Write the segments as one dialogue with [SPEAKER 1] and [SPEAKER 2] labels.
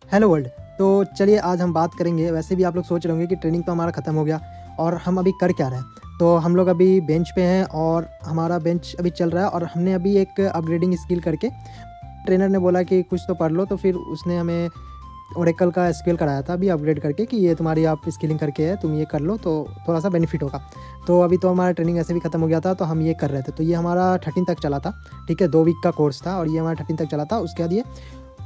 [SPEAKER 1] Hello world. तो चलिए आज हम बात करेंगे। वैसे भी आप लोग सोच रहे होंगे कि ट्रेनिंग तो हमारा ख़त्म हो गया और हम अभी कर क्या रहे हैं। तो हम लोग अभी बेंच पे हैं और हमारा बेंच अभी चल रहा है और हमने अभी एक अपग्रेडिंग स्किल करके ट्रेनर ने बोला कि कुछ तो पढ़ लो, तो फिर उसने हमें ओरेकल का एसक्यूएल कराया था अभी अपग्रेड करके कि ये तुम्हारी आप स्किलिंग करके है, तुम ये कर लो तो थोड़ा सा बेनिफिट होगा। तो अभी तो हमारा ट्रेनिंग ऐसे भी ख़त्म हो गया था तो हम ये कर रहे थे। तो ये हमारा 13 तक चला था, ठीक है, 2 वीक का कोर्स था और ये हमारा 13 तक चला था। उसके बाद ये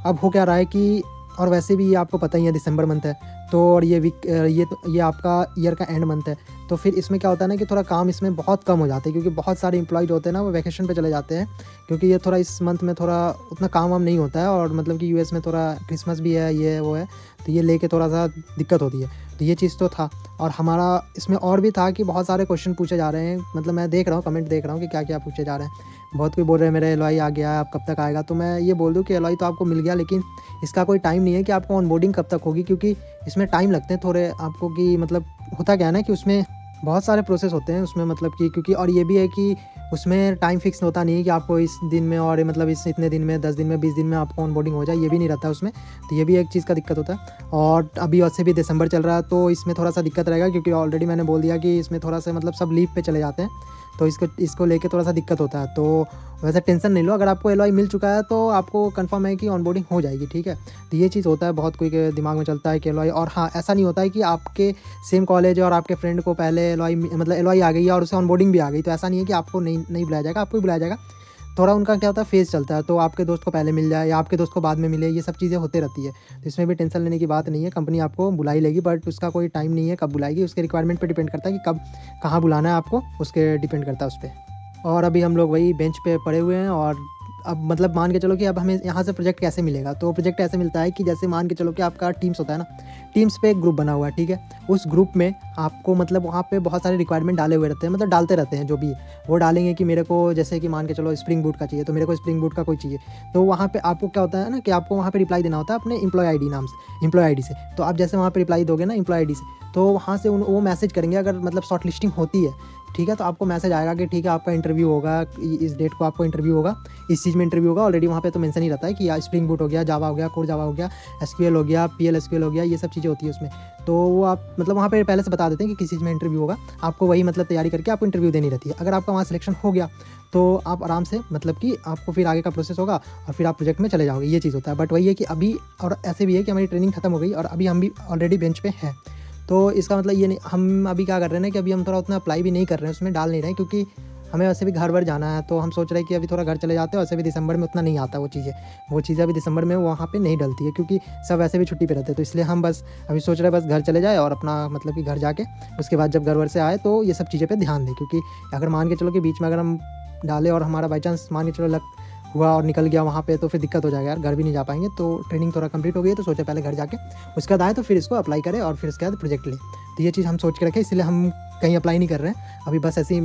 [SPEAKER 1] अब हो क्या रहा है कि, और वैसे भी ये आपको पता ही है दिसंबर मंथ है तो, और ये वीक ये आपका ईयर का एंड मंथ है। तो फिर इसमें क्या होता है ना कि थोड़ा काम इसमें बहुत कम हो जाते हैं क्योंकि बहुत सारे एम्प्लॉयज होते हैं ना, वो वैकेशन पे चले जाते हैं क्योंकि ये थोड़ा इस मंथ में थोड़ा उतना काम वाम नहीं होता है और मतलब कि यूएस में थोड़ा क्रिसमस भी है, ये वो है, तो ये लेके थोड़ा सा दिक्कत होती है। तो ये चीज़ तो था और हमारा इसमें और भी था कि बहुत सारे क्वेश्चन पूछे जा रहे हैं। मतलब मैं देख रहा हूँ, कमेंट देख रहा हूँ कि क्या क्या पूछे जा रहे हैं। बहुत कोई बोल रहे हैं मेरा एलॉय आ गया है, आप कब तक आएगा। तो मैं ये बोल दूँ कि एलॉय तो आपको मिल गया, लेकिन इसका कोई टाइम नहीं है कि आपको ऑनबोर्डिंग कब तक होगी, क्योंकि इसमें टाइम लगते हैं थोड़े आपको। कि मतलब होता क्या है ना कि उसमें बहुत सारे प्रोसेस होते हैं उसमें, मतलब कि क्योंकि, और ये भी है कि उसमें टाइम फिक्स होता नहीं है कि आपको इस दिन में और मतलब इस इतने दिन में, 10 दिन में, 20 दिन में आपको ऑनबोर्डिंग हो जाए, ये भी नहीं रहता है उसमें। तो ये भी एक चीज़ का दिक्कत होता है। और अभी वैसे भी दिसंबर चल रहा है तो इसमें थोड़ा सा दिक्कत रहेगा क्योंकि ऑलरेडी मैंने बोल दिया कि इसमें थोड़ा सा मतलब सब लीव पे चले जाते हैं, तो इसको लेके थोड़ा सा दिक्कत होता है। तो वैसे टेंशन नहीं लो, अगर आपको एलॉय मिल चुका है तो आपको कंफर्म है कि ऑनबोर्डिंग हो जाएगी, ठीक है। तो ये चीज़ होता है, बहुत कोई के दिमाग में चलता है कि एलॉय, और हाँ ऐसा नहीं होता है कि आपके सेम कॉलेज और आपके फ्रेंड को पहले एलॉय मतलब एलॉय आ गई है और उसे ऑनबोर्डिंग भी आ गई, तो ऐसा नहीं है कि आपको नहीं बुलाया जाएगा, आपको भी बुलाया जाएगा। थोड़ा उनका क्या होता है, फेज़ चलता है, तो आपके दोस्त को पहले मिल जाए या आपके दोस्त को बाद में मिले, ये सब चीज़ें होते रहती है। तो इसमें भी टेंशन लेने की बात नहीं है, कंपनी आपको बुला ही लेगी, बट उसका कोई टाइम नहीं है कब बुलाएगी, उसके रिक्वायरमेंट पे डिपेंड करता है कि कब कहाँ बुलाना है आपको, उसके डिपेंड करता है उस पर। और अभी हम लोग वही बेंच पे पड़े हुए हैं और अब मतलब मान के चलो कि अब हमें यहाँ से प्रोजेक्ट कैसे मिलेगा। तो प्रोजेक्ट ऐसे मिलता है कि जैसे मान के चलो कि आपका टीम्स होता है ना, टीम्स पे एक ग्रुप बना हुआ है, ठीक है। उस ग्रुप में आपको मतलब वहाँ पे बहुत सारे रिक्वायरमेंट डाले हुए रहते हैं, मतलब डालते रहते हैं जो भी है वो डालेंगे कि मेरे को जैसे कि मान के चलो स्प्रिंग बूट का चाहिए तो मेरे को स्प्रिंग बूट का कोई चाहिए। तो वहाँ पे आपको क्या होता है ना कि आपको वहाँ पे रिप्लाई देना होता है अपने एम्प्लॉय आईडी नाम से, एम्प्लॉय आईडी से। तो आप जैसे वहाँ पे रिप्लाई दोगे ना एम्प्लॉय आईडी से, तो वहाँ से वो मैसेज करेंगे अगर मतलब शॉर्ट लिस्टिंग होती है, ठीक है। तो आपको मैसेज आएगा कि ठीक है आपका इंटरव्यू होगा, इस डेट को आपको इंटरव्यू होगा, इस चीज़ में इंटरव्यू होगा। ऑलरेडी वहाँ पे तो मेंशन ही रहता है कि स्प्रिंग बूट हो गया, जावा हो गया, कोर जावा हो गया, एसक्यूएल हो गया, पीएल एसक्यूएल हो गया, ये सब चीज़ें होती है उसमें। तो वो आप मतलब वहाँ पे पहले से बता देते हैं कि किस चीज़ में इंटरव्यू होगा, आपको वही मतलब तैयारी करके आपको इंटरव्यू देनी रहती है। अगर आपका वहाँ सिलेक्शन हो गया तो आप आराम से मतलब कि आपको फिर आगे का प्रोसेस होगा और फिर आप प्रोजेक्ट में चले जाओगे, ये चीज़ होता है। बट वही है कि अभी, और ऐसे भी है कि हमारी ट्रेनिंग खत्म हो गई और अभी हम भी ऑलरेडी बेंच पे हैं। तो इसका मतलब ये नहीं, हम अभी क्या कर रहे हैं ना कि अभी हम थोड़ा उतना अप्लाई भी नहीं कर रहे हैं, उसमें डाल नहीं रहे हैं क्योंकि हमें वैसे भी घर वर जाना है। तो हम सोच रहे हैं कि अभी थोड़ा घर चले जाते हैं। वैसे भी दिसंबर में उतना नहीं आता वो चीज़ें अभी दिसंबर में वहाँ पे नहीं डलती है क्योंकि सब वैसे भी छुट्टी पे रहते हैं। तो इसलिए हम बस अभी सोच रहे हैं बस घर चले जाए और अपना मतलब कि घर जाके उसके बाद जब घर वर से आए तो ये सब चीज़ें पे ध्यान दें। क्योंकि अगर मान के चलो कि बीच में अगर हम डालें और हमारा बाई चांस मान के चलो लग हुआ और निकल गया वहाँ पे, तो फिर दिक्कत हो जाएगा यार, घर भी नहीं जा पाएंगे। तो ट्रेनिंग थोड़ा कंप्लीट हो गई है तो सोचे पहले घर जाके उसके बाद आए तो फिर इसको अप्लाई करें और फिर उसके बाद प्रोजेक्ट लें। तो ये चीज़ हम सोच के रखें, इसलिए हम कहीं अप्लाई नहीं कर रहे हैं अभी, बस ऐसे ही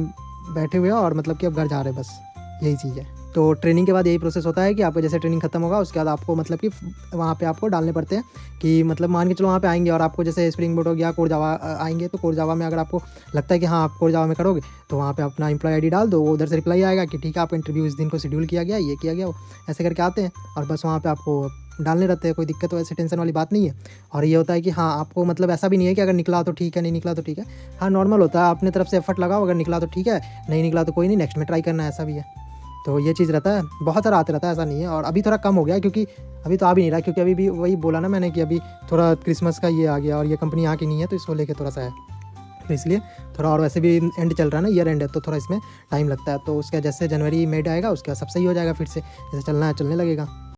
[SPEAKER 1] बैठे हुए हैं और मतलब कि अब घर जा रहे हैं, बस यही चीज़ है। तो ट्रेनिंग के बाद यही प्रोसेस होता है कि आपको जैसे ट्रेनिंग खत्म होगा उसके बाद आपको मतलब कि वहाँ पे आपको डालने पड़ते हैं कि मतलब मान के चलो वहाँ पे आएंगे और आपको जैसे स्प्रिंग बोट हो गया, कोर जावा आएंगे, तो कोर जावा में अगर आपको लगता है कि हाँ आप कोर जावा में करोगे तो वहाँ पे अपना एम्प्लॉय आईडी डाल दो, वो उधर से रिप्लाई आएगा कि ठीक है आपका इंटरव्यू इस दिन को शेड्यूल किया गया, ये किया गया, वो ऐसे करके आते हैं और बस वहाँ पर आपको डालने रहते हैं। कोई दिक्कत तो ऐसे टेंशन वाली बात नहीं है। और ये होता है कि हाँ आपको मतलब ऐसा भी नहीं है कि अगर निकला तो ठीक है, नहीं निकला तो ठीक है। हाँ नॉर्मल होता है, अपने तरफ से एफर्ट लगाओ, अगर निकला तो ठीक है, नहीं निकला तो कोई नहीं, नेक्स्ट में ट्राई करना है, ऐसा भी है। तो ये चीज़ रहता है, बहुत सारा आते रहता है, ऐसा नहीं है। और अभी थोड़ा कम हो गया क्योंकि अभी तो आ भी नहीं रहा, क्योंकि अभी भी वही बोला ना मैंने कि अभी थोड़ा क्रिसमस का ये आ गया और ये कंपनी यहाँ की नहीं है तो इसको लेके थोड़ा सा है, तो इसलिए थोड़ा। और वैसे भी एंड चल रहा है ना, ईयर एंड है, तो थोड़ा इसमें टाइम लगता है। तो उसका जैसे जनवरी मिड आएगा उसके बाद सब सही हो जाएगा, फिर से जैसे चलना है चलने लगेगा।